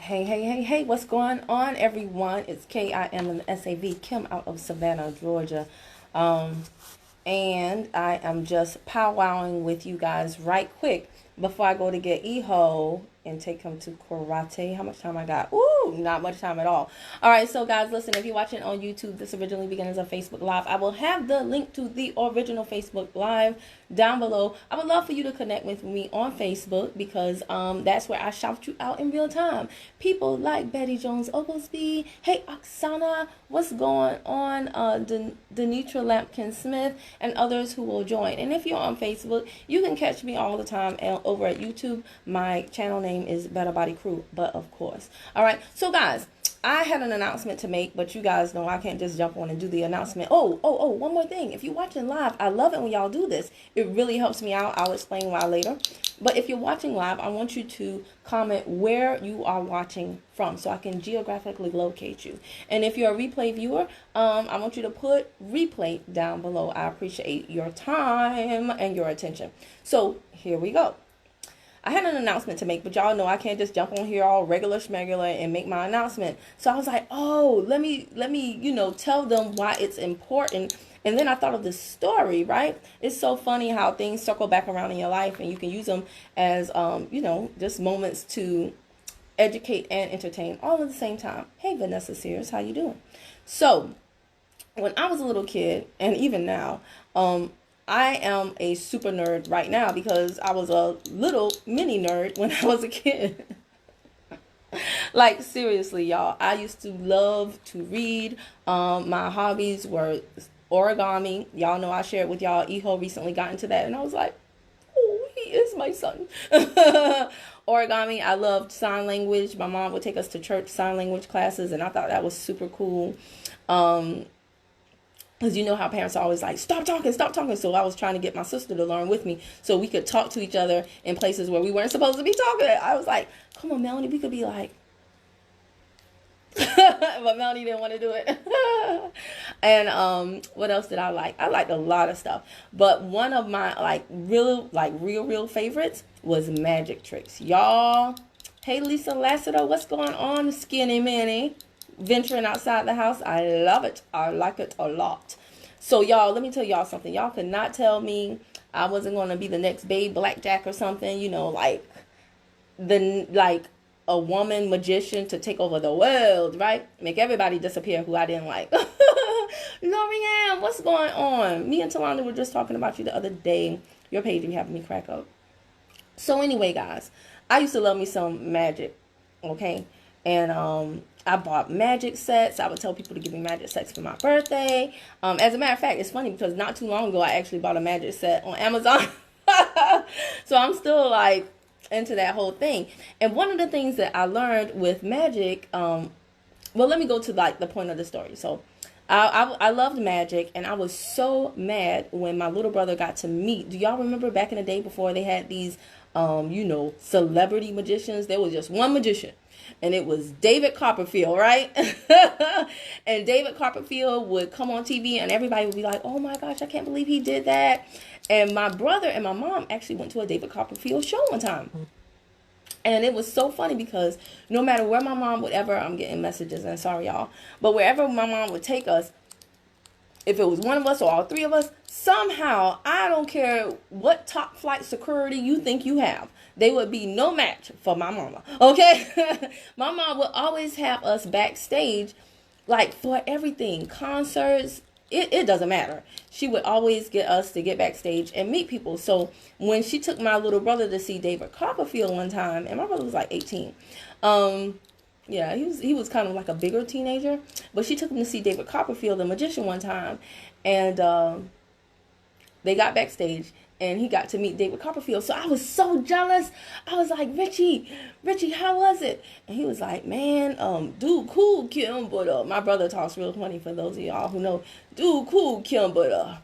Hey, what's going on, everyone? It's KIM Kim out of Savannah, Georgia. Um, and I am just powwowing with you guys right quick before I go to get Eho and take him to karate. How much time I got? Ooh, not much time at all. All right, so guys, listen, if you're watching on YouTube, this originally began as a Facebook Live. I will have the link to the original Facebook Live down below. I would love for you to connect with me on Facebook because that's where I shout you out in real time. People like Betty Jones Oglesby, hey Oksana, what's going on? Denitra Lampkin Smith, and others who will join. And if you're on Facebook, you can catch me all the time over at YouTube. My channel name is Better Body Crew, but of course. All right, so guys, I had an announcement to make, but you guys know I can't just jump on and do the announcement. One more thing. If you're watching live, I love it when y'all do this. It really helps me out. I'll explain why later. But if you're watching live, I want you to comment where you are watching from so I can geographically locate you. And if you're a replay viewer, I want you to put replay down below. I appreciate your time and your attention. So here we go. I had an announcement to make, but y'all know I can't just jump on here all regular schmegular and make my announcement. So I was like, oh, let me, tell them why it's important. And then I thought of this story, right? It's so funny how things circle back around in your life and you can use them as, just moments to educate and entertain all at the same time. Hey, Vanessa Sears, how you doing? So when I was a little kid, and even now, I am a super nerd right now because I was a little mini nerd when I was a kid. Like, seriously, y'all, I used to love to read. My hobbies were origami. Y'all know I shared with y'all. Eho recently got into that, and I was like, oh, he is my son. Origami. I loved sign language. My mom would take us to church sign language classes, and I thought that was super cool. Because you know how parents are always like, stop talking. So I was trying to get my sister to learn with me so we could talk to each other in places where we weren't supposed to be talking. I was like, come on, Melanie, we could be like. But Melanie didn't want to do it. And what else did I like? I liked a lot of stuff. But one of my real favorites was magic tricks. Y'all, hey, Lisa Lassiter, what's going on, Skinny Minnie? Venturing outside the house. I love it. I like it a lot. So y'all, let me tell y'all something. Y'all could not tell me I wasn't going to be the next Babe Blackjack or something, like a woman magician to take over the world, right? Make everybody disappear who I didn't like. L'Oreal, what's going on? Me and Talanda were just talking about you the other day. Your page be having me crack up. So anyway, guys, I used to love me some magic, okay? And I bought magic sets. I would tell people to give me magic sets for my birthday. As a matter of fact, it's funny because not too long ago, I actually bought a magic set on Amazon. So I'm still like into that whole thing. And one of the things that I learned with magic, let me go to like the point of the story. So I loved magic, and I was so mad when my little brother got to meet. Do y'all remember back in the day before they had these, celebrity magicians? There was just one magician. And it was David Copperfield, right? And David Copperfield would come on TV and everybody would be like, oh my gosh, I can't believe he did that. And my brother and my mom actually went to a David Copperfield show one time. And it was so funny because no matter where my mom would ever, I'm getting messages and sorry y'all, but wherever my mom would take us, if it was one of us or all three of us, somehow, I don't care what top flight security you think you have, they would be no match for my mama, okay? My mom would always have us backstage, like for everything, concerts, it doesn't matter. She would always get us to get backstage and meet people. So when she took my little brother to see David Copperfield one time, and my brother was like 18, yeah, he was kind of like a bigger teenager, but she took him to see David Copperfield, the magician, one time, and they got backstage, and he got to meet David Copperfield. So I was so jealous. I was like, Richie, how was it? And he was like, man, dude, cool, Kim, but my brother talks real funny for those of y'all who know. Dude, cool, Kim, but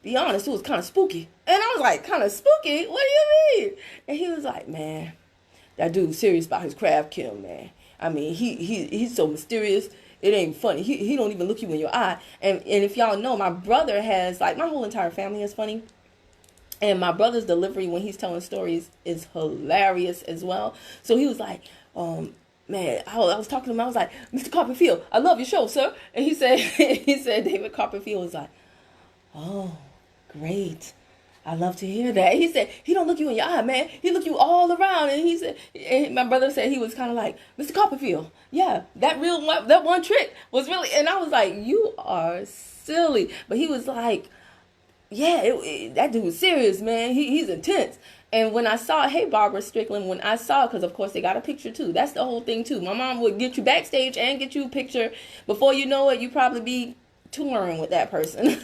be honest, it was kind of spooky. And I was like, kind of spooky? What do you mean? And he was like, man, that dude's serious about his craft, Kim, man. I mean, he's so mysterious. It ain't funny. He don't even look you in your eye. And if y'all know, my brother has, like, my whole entire family is funny. And my brother's delivery when he's telling stories is hilarious as well. So he was like, man, I was talking to him. I was like, Mr. Copperfield, I love your show, sir. And he said, David Copperfield was like, oh, great. I love to hear that. He said, he don't look you in your eye, man. He look you all around. And he said, and my brother said he was kind of like, Mr. Copperfield, yeah, that one trick was really, and I was like, you are silly. But he was like, yeah, that dude was serious, man. He's intense. And when I saw, hey, Barbara Strickland, when I saw, because of course they got a picture too. That's the whole thing too. My mom would get you backstage and get you a picture. Before you know it, you probably be touring with that person.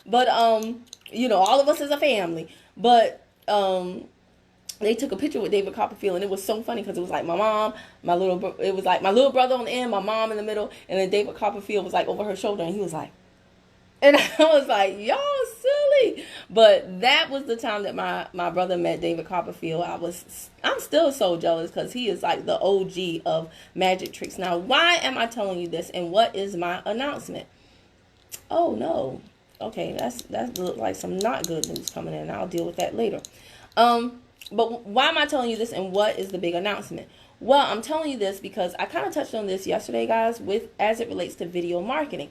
But all of us as a family. But they took a picture with David Copperfield, and it was so funny because it was like my mom, it was like my little brother on the end, my mom in the middle, and then David Copperfield was like over her shoulder, and he was like, and I was like, y'all silly. But that was the time that my brother met David Copperfield. I'm still so jealous because he is like the OG of magic tricks. Now, why am I telling you this, and what is my announcement? Oh, no. Okay, that looked like some not good news coming in. I'll deal with that later. But why am I telling you this, and what is the big announcement? Well, I'm telling you this because I kind of touched on this yesterday, guys, as it relates to video marketing.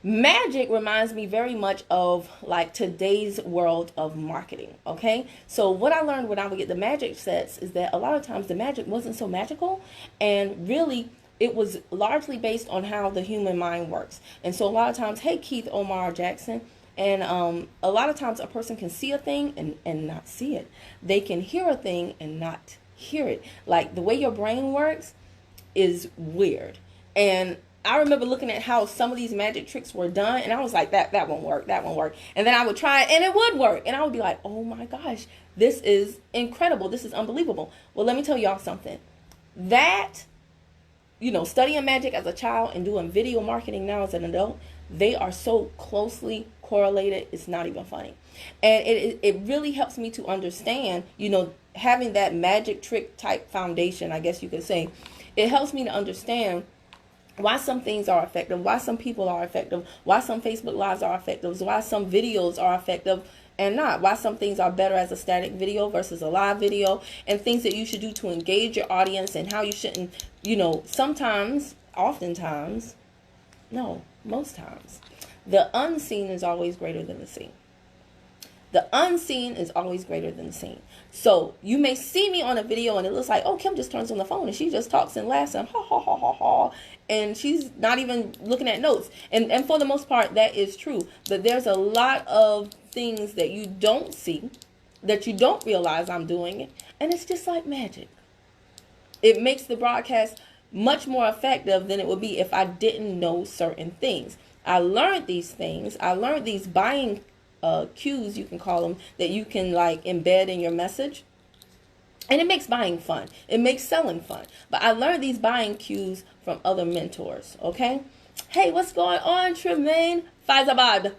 Magic reminds me very much of like today's world of marketing, okay? So what I learned when I would get the magic sets is that a lot of times the magic wasn't so magical, and really it was largely based on how the human mind works. And so a lot of times, hey, Keith Omar Jackson, and a lot of times a person can see a thing and not see it. They can hear a thing and not hear it. Like the way your brain works is weird. And I remember looking at how some of these magic tricks were done, and I was like, that won't work, that won't work. And then I would try it, and it would work. And I would be like, oh my gosh, this is incredible. This is unbelievable. Well, let me tell y'all something. That, studying magic as a child and doing video marketing now as an adult, they are so closely correlated, it's not even funny. And it really helps me to understand, having that magic trick type foundation, I guess you could say, it helps me to understand why some things are effective, why some people are effective, why some Facebook Lives are effective, why some videos are effective and not, why some things are better as a static video versus a live video, and things that you should do to engage your audience, and how you shouldn't, most times, the unseen is always greater than the seen. The unseen is always greater than the seen. So you may see me on a video and it looks like, oh, Kim just turns on the phone and she just talks and laughs and ha ha ha ha ha, and she's not even looking at notes. And for the most part, that is true. But there's a lot of things that you don't see, that you don't realize I'm doing, and it's just like magic. It makes the broadcast much more effective than it would be if I didn't know certain things. I learned these things. I learned these buying cues, you can call them, that you can like embed in your message. And it makes buying fun. It makes selling fun. But I learned these buying cues from other mentors, okay? Hey, what's going on, Tremaine? Faizabad.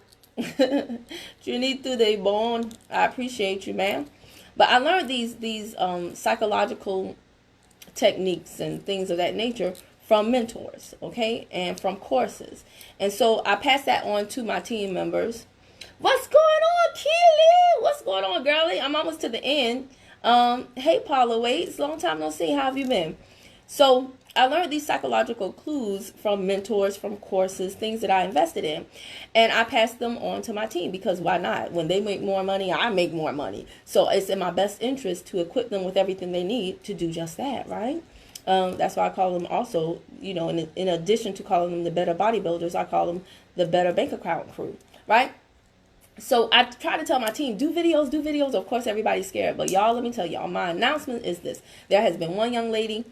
Trinity de Bon. I appreciate you, man. But I learned these psychological techniques and things of that nature from mentors, okay? And from courses. And so I pass that on to my team members. What's going on, Keely? What's going on, girlie? I'm almost to the end. Hey, Paula Waits. Long time no see. How have you been? So I learned these psychological clues from mentors, from courses, things that I invested in. And I passed them on to my team because why not? When they make more money, I make more money. So it's in my best interest to equip them with everything they need to do just that, right? That's why I call them also, in addition to calling them the better bodybuilders, I call them the better bank account crew, right? So I try to tell my team, do videos. Of course, everybody's scared. But y'all, let me tell y'all, my announcement is this. There has been one young lady,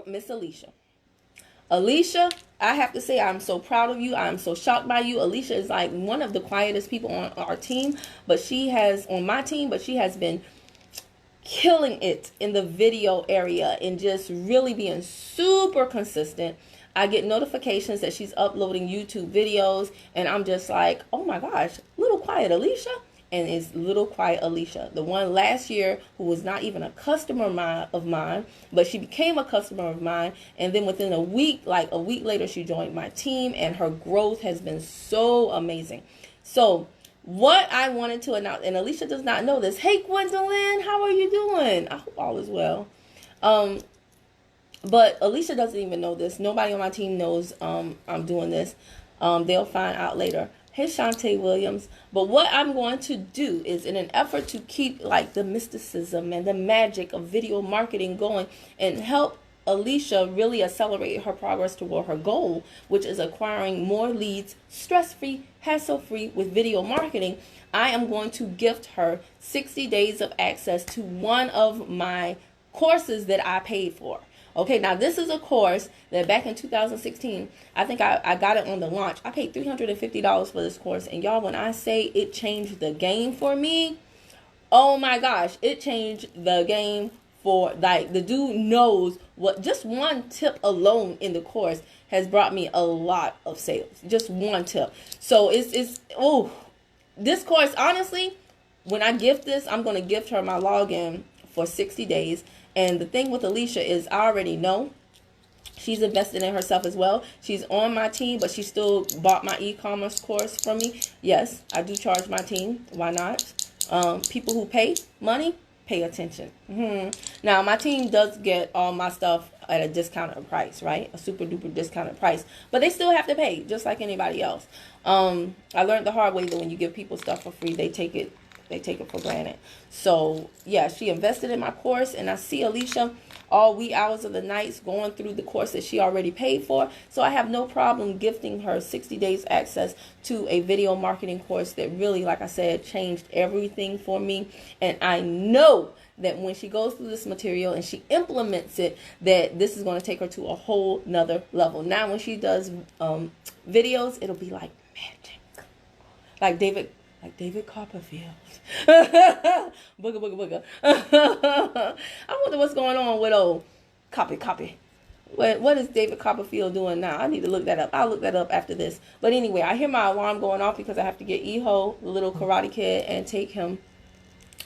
Miss Alisha. Alisha, I have to say, I'm so proud of you. I'm so shocked by you. Alisha is like one of the quietest people on our team. But she has been killing it in the video area and just really being super consistent. I get notifications that she's uploading YouTube videos, and I'm just like, oh my gosh, little quiet Alisha. And it's little quiet Alisha, the one last year who was not even a customer of mine, but she became a customer of mine. And then within a week later, she joined my team, and her growth has been so amazing. So what I wanted to announce, and Alisha does not know this. Hey, Gwendolyn, how are you doing? I hope all is well. But Alisha doesn't even know this. Nobody on my team knows I'm doing this. They'll find out later. Hey, Shantae Williams. But what I'm going to do is, in an effort to keep like the mysticism and the magic of video marketing going and help Alisha really accelerate her progress toward her goal, which is acquiring more leads stress-free, hassle-free with video marketing, I am going to gift her 60 days of access to one of my courses that I paid for. Okay, now this is a course that back in 2016, I think I got it on the launch. I paid $350 for this course. And y'all, when I say it changed the game for me, oh my gosh, it changed the game for, like, the dude knows what, just one tip alone in the course has brought me a lot of sales. Just one tip. So this course, honestly, when I gift this, I'm going to gift her my login for 60 days. And the thing with Alisha is I already know she's invested in herself as well. She's on my team, but she still bought my e-commerce course from me. Yes, I do charge my team. Why not? People who pay money, pay attention. Now, my team does get all my stuff at a discounted price, right? A super duper discounted price. But they still have to pay, just like anybody else. I learned the hard way that when you give people stuff for free, they take it for granted. So yeah, she invested in my course, and I see Alisha all wee hours of the nights going through the course that she already paid for. So I have no problem gifting her 60 days access to a video marketing course that really, like I said, changed everything for me. And I know that when she goes through this material and she implements it, that this is going to take her to a whole nother level. Now when she does videos, it'll be like magic, like David Copperfield. Booga, booga, booga. I wonder what's going on with old copy. What is David Copperfield doing now? I need to look that up. I'll look that up after this. But anyway, I hear my alarm going off because I have to get Eho, the little karate kid, and take him.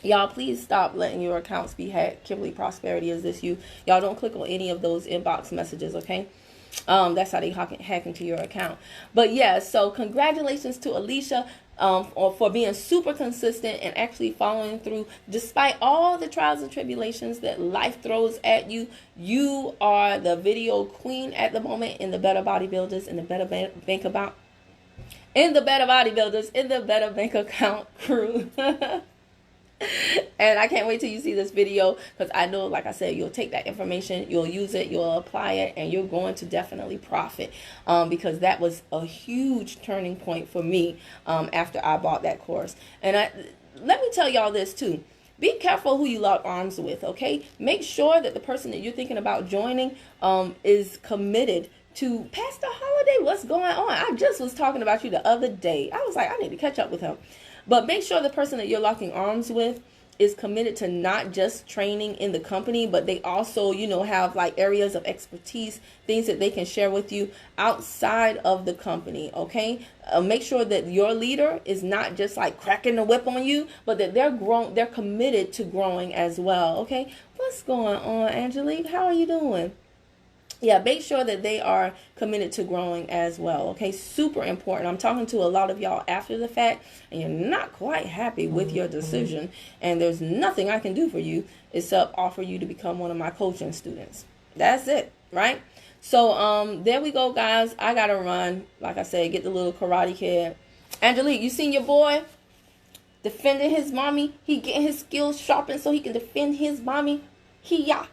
Y'all, please stop letting your accounts be hacked. Kimberly Prosperity, is this you? Y'all don't click on any of those inbox messages, okay? That's how they hack into your account. But yeah, so congratulations to Alisha for being super consistent and actually following through despite all the trials and tribulations that life throws at you. You are the video queen at the moment in the Better Bodybuilders, in the Better Bank Account, in the Better Bodybuilders, in the Better Bank Account crew. And I can't wait till you see this video, because I know, like I said, you'll take that information, you'll use it, you'll apply it, and you're going to definitely profit, because that was a huge turning point for me after I bought that course. And let me tell y'all this too. Be careful who you lock arms with, okay? Make sure that the person that you're thinking about joining is committed to Pastor Holiday. What's going on? I just was talking about you the other day. I was like, I need to catch up with him. But make sure the person that you're locking arms with is committed to not just training in the company, but they also, have like areas of expertise, things that they can share with you outside of the company, okay? Make sure that your leader is not just like cracking the whip on you, but that they're committed to growing as well, okay? What's going on, Angelique? How are you doing? Yeah, make sure that they are committed to growing as well, okay? Super important. I'm talking to a lot of y'all after the fact, and you're not quite happy with your decision, and there's nothing I can do for you except offer you to become one of my coaching students. That's it, right? So, there we go, guys. I got to run. Like I said, get the little karate kid. Angelique, you seen your boy defending his mommy? He getting his skills sharpened so he can defend his mommy? Kia.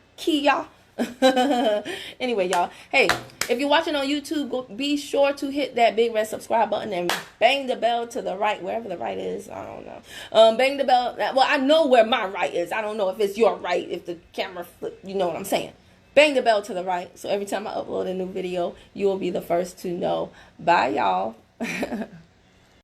Anyway, y'all, hey, if you're watching on YouTube, be sure to hit that big red subscribe button and bang the bell to the right, wherever the right is. I don't know. Bang the bell. Well, I know where my right is. I don't know if it's your right, if the camera flip, you know what I'm saying. Bang the bell to the right, so every time I upload a new video, you will be the first to know. Bye, y'all.